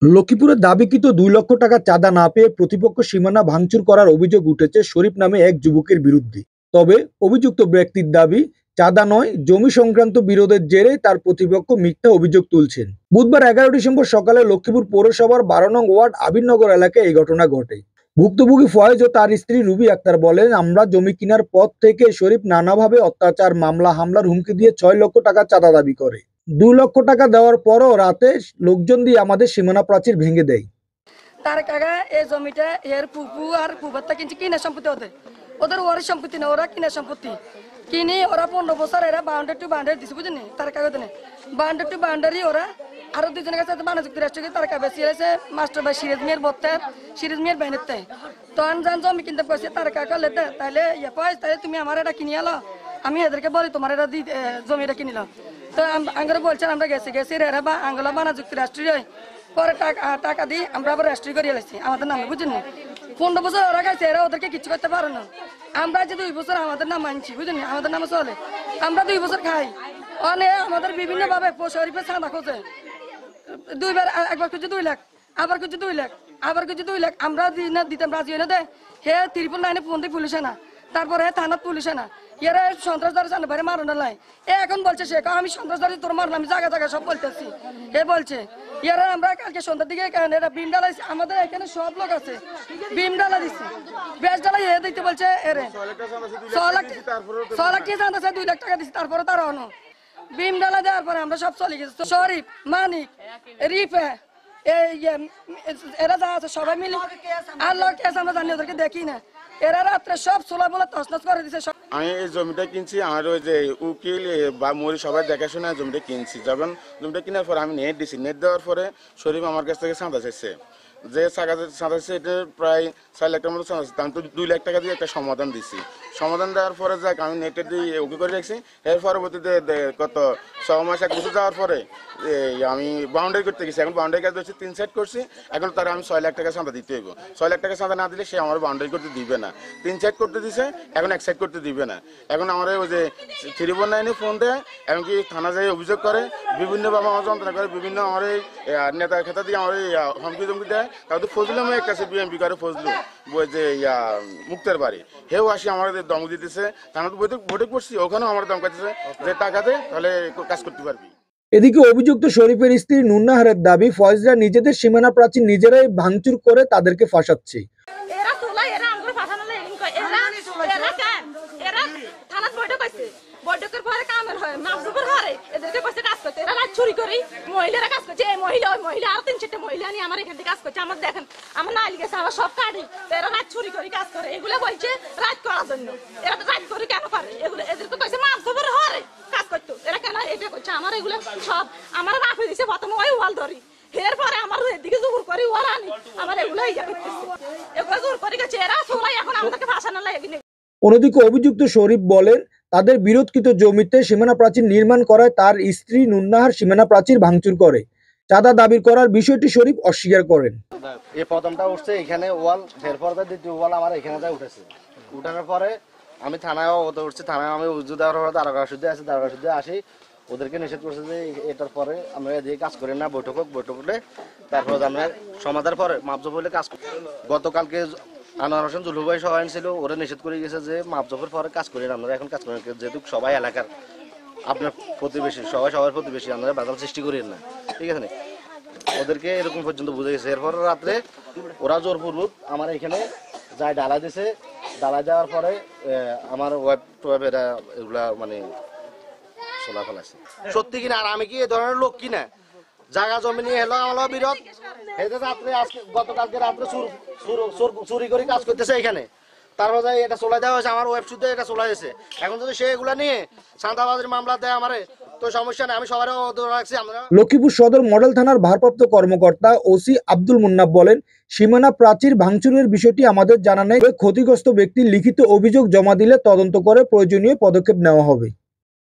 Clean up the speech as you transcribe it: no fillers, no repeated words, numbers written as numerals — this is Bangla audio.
লক্ষ্মীপুরে দাবিকৃত ২ লক্ষ টাকা চাঁদা না পেয়ে প্রতিপক্ষ সীমানা ভাঙচুর করার অভিযোগ উঠেছে শরীফ নামে এক যুবকের বিরুদ্ধে। তবে অভিযুক্ত ব্যক্তির দাবি, চাঁদা নয়, জমি সংক্রান্ত বিরোধের জেরে তার প্রতিপক্ষ মিথ্যা অভিযোগ তুলছেন। বুধবার ১১ ডিসেম্বর সকালে লক্ষ্মীপুর পৌরসভার ১২ নং ওয়ার্ড আবিরনগর এলাকায় এই ঘটনা ঘটে। ভুক্তভোগী ফয়েজ ও তার স্ত্রী রুবি আক্তার বলেন, আমরা জমি কেনার পর থেকে শরীফ নানাভাবে অত্যাচার, মামলা হামলার হুমকি দিয়ে ৬ লক্ষ টাকা চাঁদা দাবি করে। ২ লক্ষ টাকা দেওয়ার পরও রাতে লোকজন দিয়ে আমাদের সীমানা প্রাচীর ভেঙে দেয়। তার কাকা এই জমিটা এর ফুপু আর ফুপারটা কিনছে কিনা সম্পত্তি ওদের ওয়ারিশ সম্পত্তি না, ওরা কিনা সম্পত্তি কিনে ওরা ১৫ বছর এরা বাউন্ডারি টু বাউন্ডারি দিছে, বুঝলি তার কাগজ নেই বাউন্ডারি টু বাউন্ডারি। ওরা আরো দুজনের কাছে বাণিজ্য যুক্তরাষ্ট্রকে তার কাছে বেশি হয়েছে মাস্টার ভাই সিরাজ মিয়ার বত্তার, সিরাজ মিয়ার বাইনেতে তখন যান জমি কিনতে পারছে তার কাকা লেতে তাইলে ইয়ে পাই তাহলে তুমি আমার এটা কিনে আলো, আমি এদেরকে বলি তোমার এটা জমিটা কিনিলাম। তো আঙ্গরে বলছেন আমরা গেছি এরা বা আঙ্গলা বানা যুক্তরাষ্ট্রীয় পরে টাকা দিই আমরা আবার রেজিস্ট্রি করে এলাইছি আমাদের নামে, বুঝলেন ১৫ বছর ওরা গেছে, এরা ওদেরকে কিছু করতে পারে না। আমরা যে 2 বছর আমাদের নাম মানছি, বুঝলেন আমাদের নামে চলে, আমরা 2 বছর খাই অনেক আমাদের বিভিন্ন ভাবে শরীফের চাঁদা খোঁজে, দুইবার একবার কিছু 2 লাখ, আবার কিছু 2 লাখ, আবার কিছু 2 লাখ, আমরা দিতাম রাজি হয়ে দেয় হে 999 ফোন দিয়ে পুলিশে না, তারপরে থানার পুলিশে না, এরা সন্ত্রাসদারি জানে ভাই মারানো নাই। এখন বলছে সে আমি সন্ত্রাসদারি তোর মারলাম, আমি জায়গা জায়গা সব বলতেছি। এ বলছে এরা আমরা কালকে সন্ধ্যার দিকে এরা বিম ডালাইছি, আমাদের এখানে সব লোক আছে, বিম ডালা দিচ্ছে, বেশ ডালাই এ দিতে বলছে এরে 6 লাখ টাকা জানতেছে, 2 লাখ টাকা দিচ্ছে, তারপরে তারা অন বিম ডালা দেওয়ার পরে আমরা সব চলে গেছি। শরীফ, মানিক, রিফে এরা যা আছে সবাই মিলে আর লোক কেস আমরা জানি, ওদেরকে দেখি না, এরা রাত্রে সব সোলা বলে তছনছ করে দিছে। আমি এই জমিটা কিনছি, আমার ওই যে উকিল বা মরি সবাই দেখাশোনা জমিটা কিনছি। যখন জমিটা কেনার পরে আমি নেট দিছি, নেট দেওয়ার পরে শরীফ আমার কাছ থেকে চাঁদা চাইছে, যে চাঁদা চাইছে এটা প্রায় 4 লাখ টাকার মতো চাঁদা চাইছে। আমি তো 2 লাখ টাকা দিয়ে একটা সমাধান দিছি। সমাধান দেওয়ার পরে যাক আমি নেটে দিয়ে ওকে করে রাখছি। এর পরবর্তীতে কত 6 মাস 1 বছর যাওয়ার পরে আমি বাউন্ডারি করতে গেছি, এখন বাউন্ডারি কাজ হচ্ছে 3 সাইড করছি, এখন তারা আমি 6 লাখ টাকা চাঁদা দিতে হইব। 6 লাখ টাকা চাঁদা না দিলে সে আমার বাউন্ডারি করতে দিবে না। 3 সাইড করতে দিছে, এখন 1 সাইড করতে দিবে না। এখন আমার ওই যে 319 ফোন দেয়, এমনকি থানা যাই অভিযোগ করে, বিভিন্নভাবে আমার যন্ত্রণা করে, বিভিন্ন আমার এই নেতা খেতা দিয়ে আমার এই হুমকি ধমকি দেয়। তাহলে ফজলুম একটা আছে বিএমপি করে ফজলু যে মুক্তার বাড়ি, হেও আসি আমাদের দম দিতেছে, থানা তো বৈঠক করছি, ওখানেও আমার দম কাটতেছে যে টাকা দে তাহলে কাজ করতে পারবি। এদিকে অভিযুক্ত শরীফের স্ত্রী নুন্নাহারের দাবি, ফয়েজরা নিজেদের সীমানা প্রাচীর নিজেরাই ভাঙচুর করে তাদেরকে ফাঁসাচ্ছে। বৈঠকের পরে কামের হয় মাপজুপুর হারে এদেরকে কইছে কাজ করতে, এরা রাত চুরি করি মহিলারা কাজ করছে, এই মহিলা ওই মহিলা আর 3-4টা মহিলা নিয়ে আমার এখান থেকে কাজ করছে। আমার দেখেন আমার নাইল গেছে, আমার সব কাটি, এরা রাত চুরি করি কাজ করে, এগুলো বলছে রাত করার জন্য। এরা তো রাত করে কেন করে এগুলো, এদেরকে কইছে মাপজুপুর হারে কাজ করতো, এরা কেন এটা করছে। আমার এগুলো সব আমার বাপে দিছে, প্রথমে ওই ওয়াল ধরি, এরপরে আমার এদিকে জোর করি ওয়াল আনি, আমার এগুলো ইয়া করতেছে, এগুলো জোর করে গেছে, এরা সবাই এখন আমাদেরকে ফাঁসানো লাগে। অন্যদিকে অভিযুক্ত শরীফ বলেন, তাদের বিরোধকৃত জমিতে সীমানা প্রাচীর নির্মাণ করায় তার স্ত্রী নুন্নাহার সীমানা প্রাচীর ভাঙচুর করে। চাঁদা দাবি করার বিষয়টি শরীফ অস্বীকার করেন। এই প্রথমটা উঠছে এখানে ওয়াল, এরপর দ্বিতীয় ওয়াল আমার এখানে উঠেছে, উঠানোর পরে আমি থানায় উঠছি, থানায় আমি উজু দেওয়ার পরে দারোগা শুদ্ধে আসি, ওদেরকে নিষেধ করছে যে এটার পরে আমরা এদিকে কাজ করি না, বৈঠক হলে তারপর আমরা সমাধার পরে মাপজব হলে কাজ করি। গতকালকে আনোয়ার হোসেন জুলু ভাই সবাই ছিল, ওরা নিষেধ করে গেছে যে মাপজবের পরে কাজ করি না, আমরা এখন কাজ করি না, যেহেতু সবাই এলাকার আপনার প্রতিবেশী, সবার প্রতিবেশী, আমরা বাধাল সৃষ্টি করি না, ঠিক আছে। ওদেরকে এরকম পর্যন্ত বুঝে গেছে। এরপর রাত্রে ওরা জোরপূর্বক আমার এখানে যায় ডালা দিছে, ডালা দেওয়ার পরে আমার ওয়েব এরা এগুলা মানে সোলা ফেলাছে। সত্যি কিনা আর আমি কি এ ধরনের লোক কিনা, জায়গা জমি নিয়ে এলো আমার বিরোধ, রাত্রে আজকে গতকালকে রাত্রে চুরি করে কাজ করতেছে এখানে, তারপর এটা চলে দেওয়া হয়েছে, আমার ওয়েব শুদ্ধ এটা চলে গেছে। এখন যদি সে এগুলা নিয়ে চাঁদাবাজির মামলা দেয় আমারে, তো সমস্যা নেই, আমি সবার রাখছি। লক্ষ্মীপুর সদর মডেল থানার ভারপ্রাপ্ত কর্মকর্তা ওসি আব্দুল মুন্নাফ বলেন, সীমানা প্রাচীর ভাঙচুরের বিষয়টি আমাদের জানা নেই, ক্ষতিগ্রস্ত ব্যক্তির লিখিত অভিযোগ জমা দিলে তদন্ত করে প্রয়োজনীয় পদক্ষেপ নেওয়া হবে।